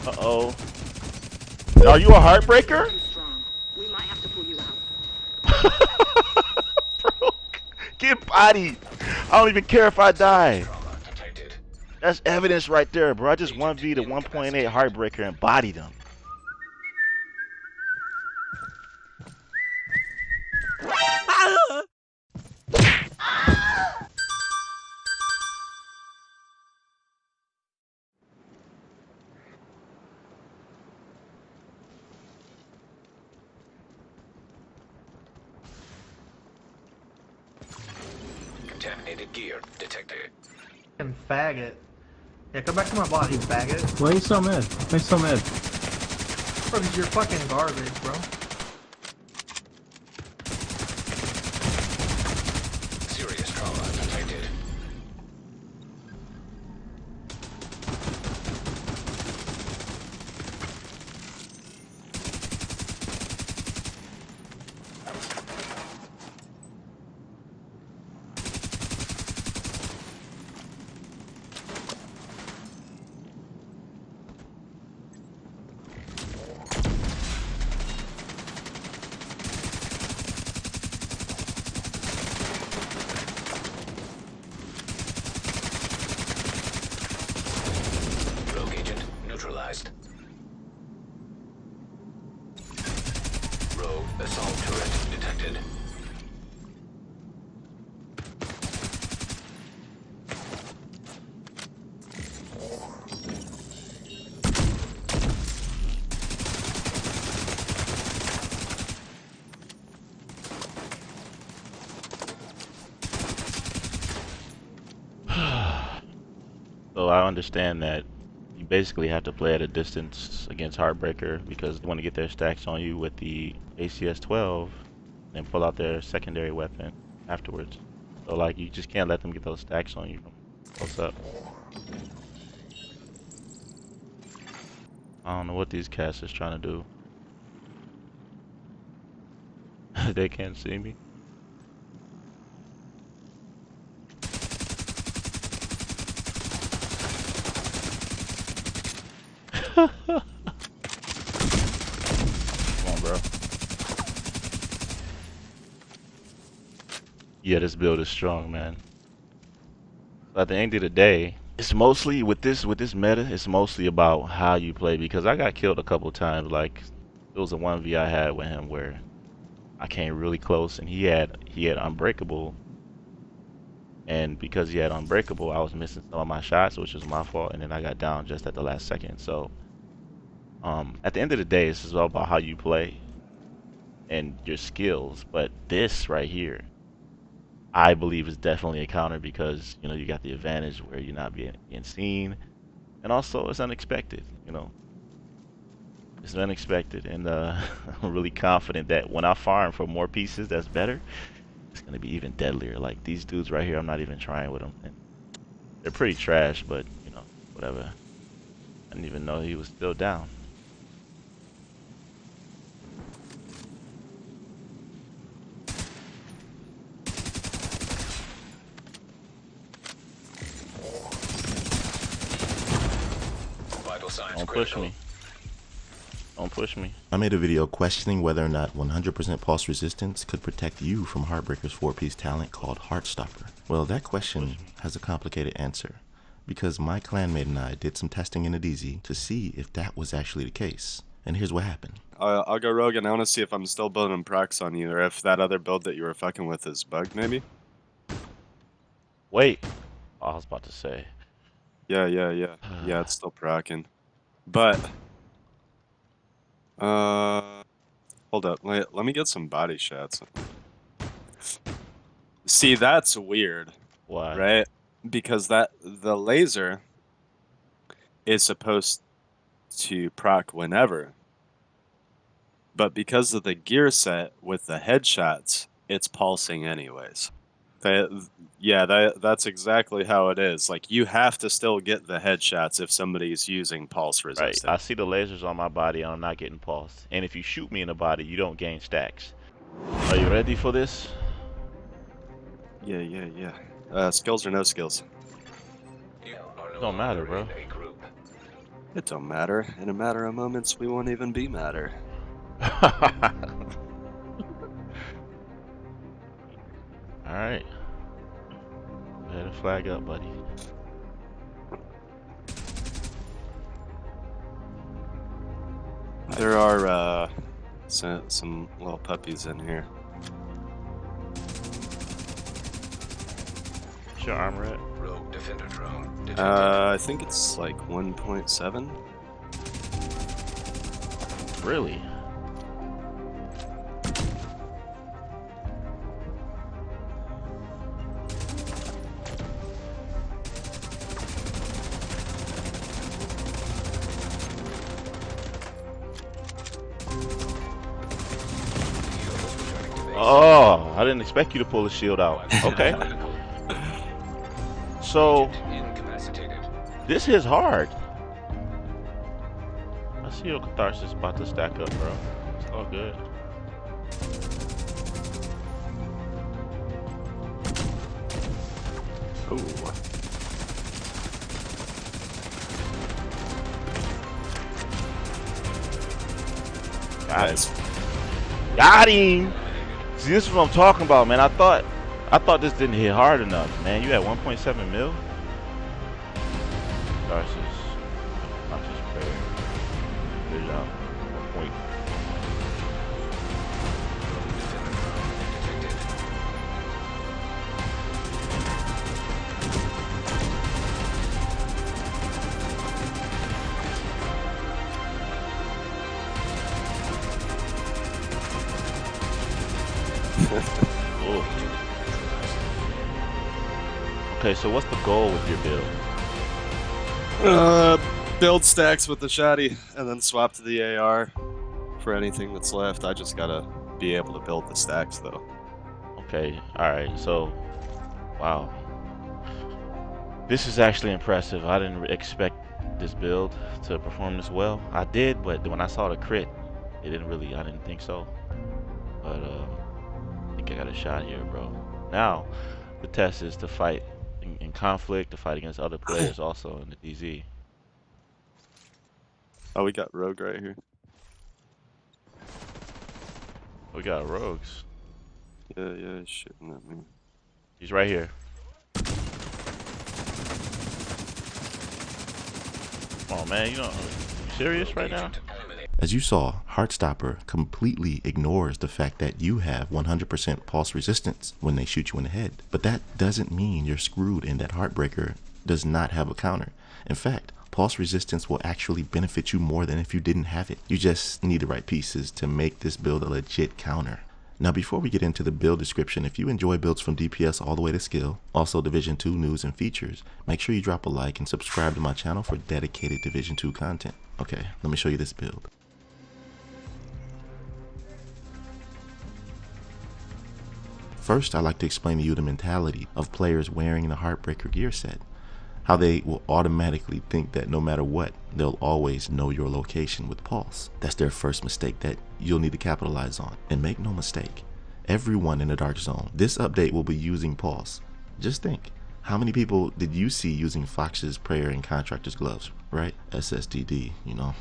Uh-oh. Are you a heartbreaker? We might have to pull you out. Bro, get bodied. I don't even care if I die. That's evidence right there, bro. I just 1v the 1.8 heartbreaker and bodied him. Contaminated gear detected. And faggot. Yeah, come back to my body, faggot. Why are you so mad? Why are you so mad? Bro, because you're fucking garbage, bro. Serious trauma detected. Neutralized. Rogue assault turret detected. So I understand that you basically have to play at a distance against Heartbreaker because they want to get their stacks on you with the ACS-12 and pull out their secondary weapon afterwards. So like you just can't let them get those stacks on you from close up. I don't know what these cats is trying to do. They can't see me. Come on, bro. Yeah, this build is strong, man. But at the end of the day, it's mostly with this meta, it's mostly about how you play because I got killed a couple times. Like it was a 1v I had with him where I came really close and he had unbreakable. And because he had unbreakable, I was missing some of my shots, which was my fault, and then I got down just at the last second. So at the end of the day, this is all about how you play and your skills. But this right here, I believe, is definitely a counter because you know you got the advantage where you're not being seen, and also it's unexpected. You know, it's unexpected, and I'm really confident that when I farm for more pieces, that's better. It's gonna be even deadlier. Like these dudes right here, I'm not even trying with them. And they're pretty trash, but you know, whatever. I didn't even know he was still down. Don't push me. Don't push me. I made a video questioning whether or not 100% pulse resistance could protect you from Heartbreaker's 4-piece talent called Heartstopper. Well, that question has a complicated answer because my clanmate and I did some testing in 𝐿𝐸𝐳 to see if that was actually the case. And here's what happened. I'll go rogue and I want to see if I'm still building procs on you or if that other build that you were fucking with is bugged maybe. Wait. Oh, I was about to say. Yeah, it's still procking. But hold up, let me get some body shots. See, that's weird. Why? Right? Because the laser is supposed to proc whenever. But because of the gear set with the headshots, it's pulsing anyways. That's exactly how it is. Like, you have to still get the headshots if somebody's using pulse resistance. Right. I see the lasers on my body and I'm not getting pulsed. And if you shoot me in the body, you don't gain stacks. Are you ready for this? Yeah. Skills or no skills? You are no Don't matter, longer bro. in a group. It don't matter. In a matter of moments, we won't even be matter. Alright. Go ahead and flag up, buddy. There are some little puppies in here. What's your armor at? Rogue defender drone detected. I think it's like 1.7. Really? Oh, I didn't expect you to pull the shield out. Okay. So, Incapacitated. this is hard. I see your catharsis about to stack up, bro. It's all good. Ooh. Got him. Got him. See, this is what I'm talking about, man. I thought this didn't hit hard enough, man. You had 1.7 mil. Catharsis. Conscious prayer. Good job. 1 point. Ooh. Okay, so what's the goal with your build? Build stacks with the shoddy and then swap to the AR for anything that's left. I just gotta be able to build the stacks though. Okay, alright, so, wow. This is actually impressive. I didn't expect this build to perform this well. I did, but when I saw the crit, I didn't think so. But, I think I got a shot here, bro. Now, the test is to fight in conflict, to fight against other players also in the DZ. Oh, we got Rogue right here. We got rogues. Yeah, he's shooting at me. He's right here. Come on, man, you serious right now? As you saw, Heartstopper completely ignores the fact that you have 100% pulse resistance when they shoot you in the head. But that doesn't mean you're screwed and that Heartbreaker does not have a counter. In fact, pulse resistance will actually benefit you more than if you didn't have it. You just need the right pieces to make this build a legit counter. Now before we get into the build description, if you enjoy builds from DPS all the way to skill, also Division 2 news and features, make sure you drop a like and subscribe to my channel for dedicated Division 2 content. Okay, let me show you this build. First, I'd like to explain to you the mentality of players wearing the Heartbreaker gear set. How they will automatically think that no matter what, they'll always know your location with Pulse. That's their first mistake that you'll need to capitalize on. And make no mistake, everyone in the Dark Zone, this update will be using Pulse. Just think, how many people did you see using Fox's Prayer and Contractor's Gloves, right? SSDD, you know.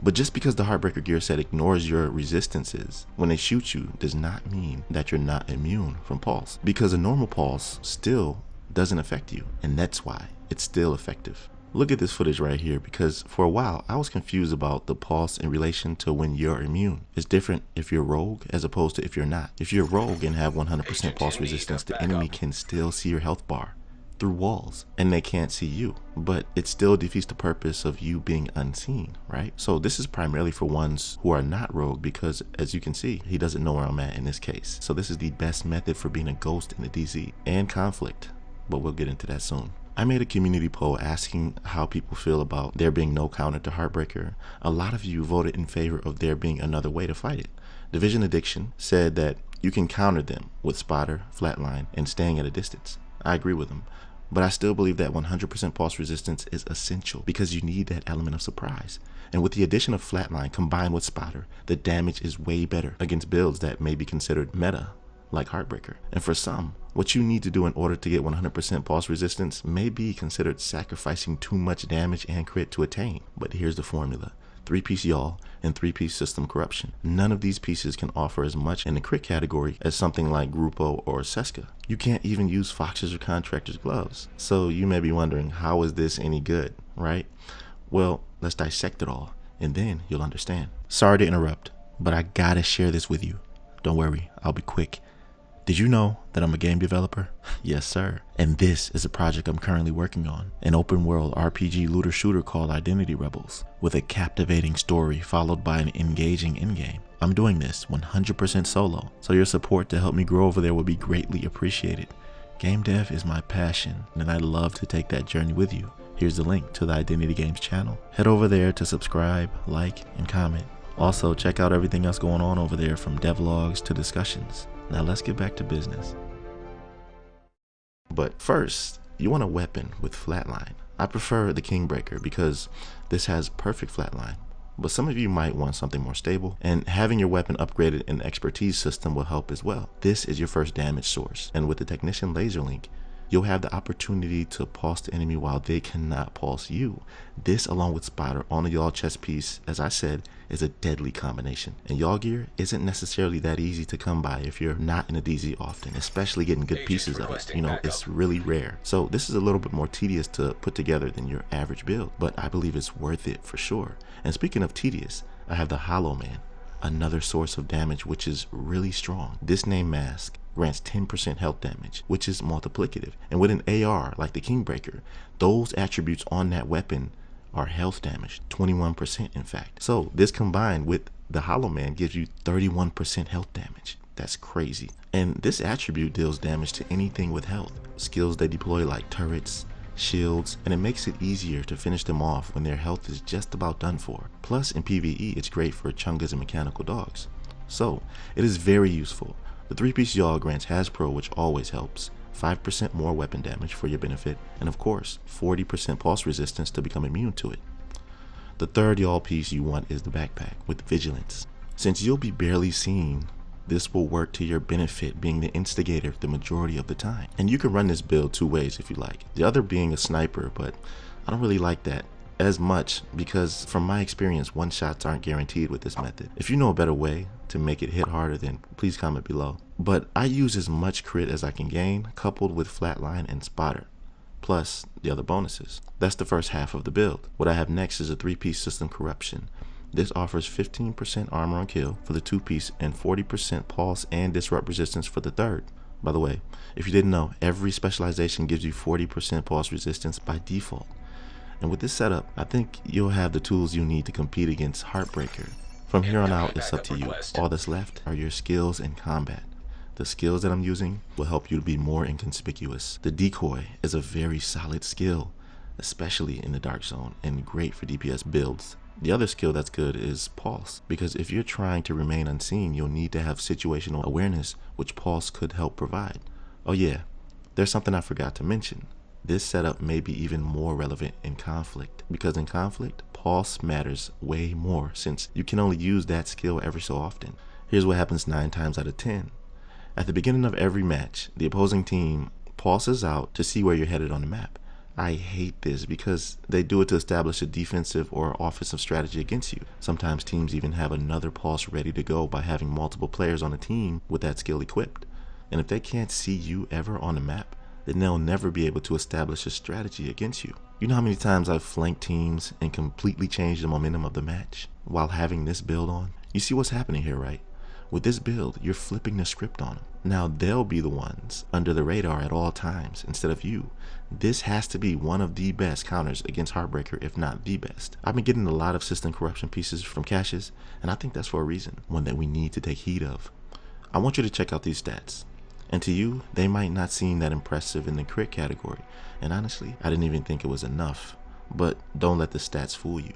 But just because the Heartbreaker gear set ignores your resistances when they shoot you does not mean that you're not immune from Pulse. Because a normal Pulse still doesn't affect you, and that's why it's still effective. Look at this footage right here, because for a while I was confused about the Pulse in relation to when you're immune. It's different if you're rogue as opposed to if you're not. If you're rogue and have 100% Pulse resistance, the enemy can still see your health bar through walls and they can't see you, but it still defeats the purpose of you being unseen, right? So this is primarily for ones who are not rogue, because as you can see, he doesn't know where I'm at in this case. So this is the best method for being a ghost in the DZ and conflict, but we'll get into that soon. I made a community poll asking how people feel about there being no counter to Heartbreaker. A lot of you voted in favor of there being another way to fight it. Division Addiction said that you can counter them with spotter, flatline, and staying at a distance. I agree with them. But I still believe that 100% pulse resistance is essential because you need that element of surprise. And with the addition of Flatline combined with Spotter, the damage is way better against builds that may be considered meta, like Heartbreaker. And for some, what you need to do in order to get 100% pulse resistance may be considered sacrificing too much damage and crit to attain. But here's the formula. 3-piece 𝐤𝐤 and 3-piece system corruption. None of these pieces can offer as much in the crit category as something like 𝐷𝐵𝐵 or 𝐷𝐵�𝐲𝐵𝐵. You can't even use Fox's or Contractor's gloves. So you may be wondering, how is this any good, right? Well, let's dissect it all, and then you'll understand. Sorry to interrupt, but I gotta share this with you. Don't worry, I'll be quick. Did you know that I'm a game developer? Yes, sir. And this is a project I'm currently working on, an open world RPG looter shooter called Identity Rebels, with a captivating story followed by an engaging endgame. I'm doing this 100% solo, so your support to help me grow over there would be greatly appreciated. Game dev is my passion, and I'd love to take that journey with you. Here's the link to the Identity Games channel. Head over there to subscribe, like, and comment. Also, check out everything else going on over there, from devlogs to discussions. Now let's get back to business. But first, you want a weapon with flatline. I prefer the Kingbreaker because this has perfect flatline. But some of you might want something more stable, and having your weapon upgraded in the expertise system will help as well. This is your first damage source, and with the Technician Laser Link, you'll have the opportunity to pulse the enemy while they cannot pulse you. This, along with Spotter on the 𝐤𝐤 chest piece, as I said, is a deadly combination. And 𝐤𝐤 gear isn't necessarily that easy to come by if you're not in a DZ often, especially getting good pieces of it. You know, it's really rare. So this is a little bit more tedious to put together than your average build, but I believe it's worth it for sure. And speaking of tedious, I have the Hollow Man, another source of damage which is really strong. This name mask grants 10% health damage, which is multiplicative. And with an AR like the Kingbreaker, those attributes on that weapon are health damage, 21% in fact. So this combined with the Hollow Man gives you 31% health damage. That's crazy. And this attribute deals damage to anything with health. Skills they deploy like turrets, shields, and it makes it easier to finish them off when their health is just about done for. Plus in PvE, it's great for 𝐿 and mechanical dogs. So it is very useful. The 3-piece 𝐤𝐤 grants 𝐻𝑎S_PRO, which always helps, 5% more weapon damage for your benefit, and of course 40% pulse resistance to become immune to it. The third 𝐤𝐤 piece you want is the backpack with vigilance. Since you'll be barely seen, this will work to your benefit, being the instigator the majority of the time. And you can run this build two ways if you like. The other being a sniper, but I don't really like that as much because from my experience, one-shots aren't guaranteed with this method. If you know a better way to make it hit harder, then please comment below. But I use as much crit as I can gain, coupled with flatline and spotter, plus the other bonuses. That's the first half of the build. What I have next is a 3-piece system corruption. This offers 15% armor on kill for the 2-piece and 40% pulse and disrupt resistance for the 3rd. By the way, if you didn't know, every specialization gives you 40% pulse resistance by default. And with this setup, I think you'll have the tools you need to compete against Heartbreaker. From here on out, it's up to you. All that's left are your skills in combat. The skills that I'm using will help you to be more inconspicuous. The decoy is a very solid skill, especially in the dark zone, and great for DPS builds. The other skill that's good is Pulse, because if you're trying to remain unseen, you'll need to have situational awareness, which Pulse could help provide. Oh yeah, there's something I forgot to mention. This setup may be even more relevant in conflict, because in conflict, Pulse matters way more since you can only use that skill every so often. Here's what happens 9 times out of 10. At the beginning of every match, the opposing team pulses out to see where you're headed on the map. I hate this because they do it to establish a defensive or offensive strategy against you. Sometimes teams even have another pulse ready to go by having multiple players on a team with that skill equipped. And if they can't see you ever on the map, then they'll never be able to establish a strategy against you. You know how many times I've flanked teams and completely changed the momentum of the match while having this build on? You see what's happening here, right? With this build, you're flipping the script on them. Now they'll be the ones under the radar at all times instead of you. This has to be one of the best counters against Heartbreaker, if not the best. I've been getting a lot of system corruption pieces from caches, and I think that's for a reason, one that we need to take heed of. I want you to check out these stats. And to you, they might not seem that impressive in the crit category, and honestly, I didn't even think it was enough. But don't let the stats fool you.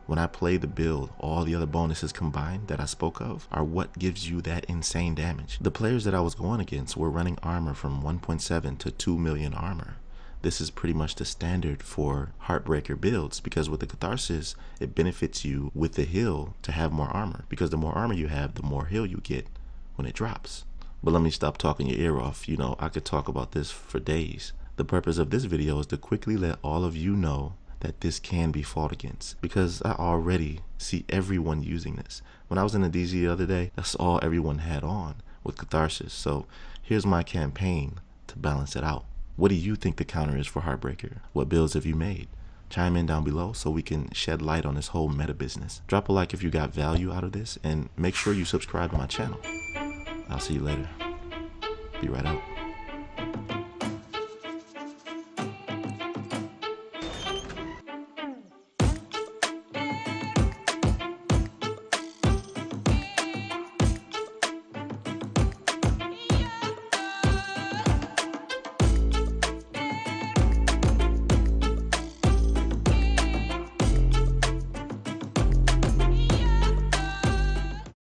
When I play the build, all the other bonuses combined that I spoke of are what gives you that insane damage. The players that I was going against were running armor from 1.7 to 2 million armor. this is pretty much the standard for Heartbreaker builds, because with the Catharsis, it benefits you with the heal to have more armor, because the more armor you have, the more heal you get when it drops. But let me stop talking your ear off. You know, I could talk about this for days. The purpose of this video is to quickly let all of you know that this can be fought against, because I already see everyone using this. When I was in the DZ the other day, that's all everyone had on with Catharsis. So here's my campaign to balance it out. What do you think the counter is for Heartbreaker? What builds have you made? Chime in down below so we can shed light on this whole meta business. Drop a like if you got value out of this, and make sure you subscribe to my channel. I'll see you later. Be right out.